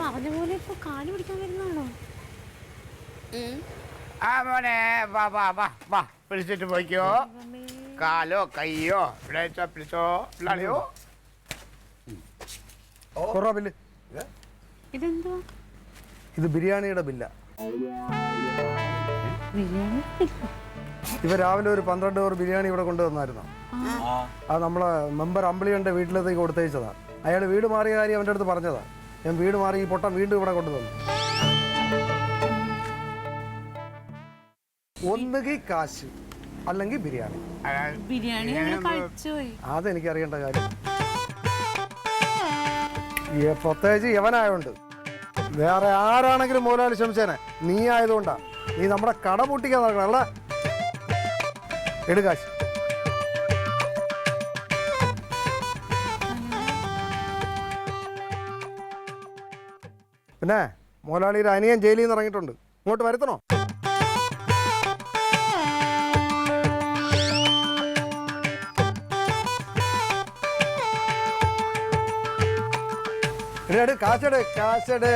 പറഞ്ഞ പോലെ ഇപ്പൊ കാല് പിടിക്കാൻ വരുന്നതാണോ? ആ മോനെ വാ വാ വാ വാ പിടിച്ചിട്ട് പോയിക്കോ. കാലോ കയ്യോ പിടിച്ചോ പിള്ളാളിയോ. ബില്ല് ഇതെന്തുവാ? ഇത് ബിരിയാണിയുടെ ബില്ല. ബിരിയാണി ഇവ രാവിലെ ഒരു 12 ഓവർ ബിരിയാണി ഇവിടെ കൊണ്ടുവന്നായിരുന്നു. അത് നമ്മളെ മെമ്പർ അമ്പിളിയുടെ വീട്ടിലേക്ക് കൊടുത്തയച്ചതാ. അയാൾ വീട് മാറിയ കാര്യം അവൻ്റെ അടുത്ത് പറഞ്ഞതാ. ഞാൻ വീട് മാറി ഈ പൊട്ടൻ വീണ്ടും ഇവിടെ കൊണ്ടുവന്നു. ഒന്നുകിൽ കാശ് അല്ലെങ്കിൽ ബിരിയാണി. ബിരിയാണി കഴിച്ചുപോയി. അതെനിക്ക് അറിയേണ്ട കാര്യം. പ്രത്യേകിച്ച് യവനായോണ്ട്. വേറെ ആരാണെങ്കിലും മുതലാളി ക്ഷമിച്ചേനെ. നീ ആയതുകൊണ്ടാ. നീ നമ്മുടെ കട പൂട്ടിക്കാൻ നടക്കണം അല്ലേ? എടുക്കാശ്. പിന്നെ മുതലാളിയുടെ അനിയൻ ജയിലിൽ നിന്ന് ഇറങ്ങിയിട്ടുണ്ട്. ഇങ്ങോട്ട് വരുത്തണോ? കാശെട് കാശെട്.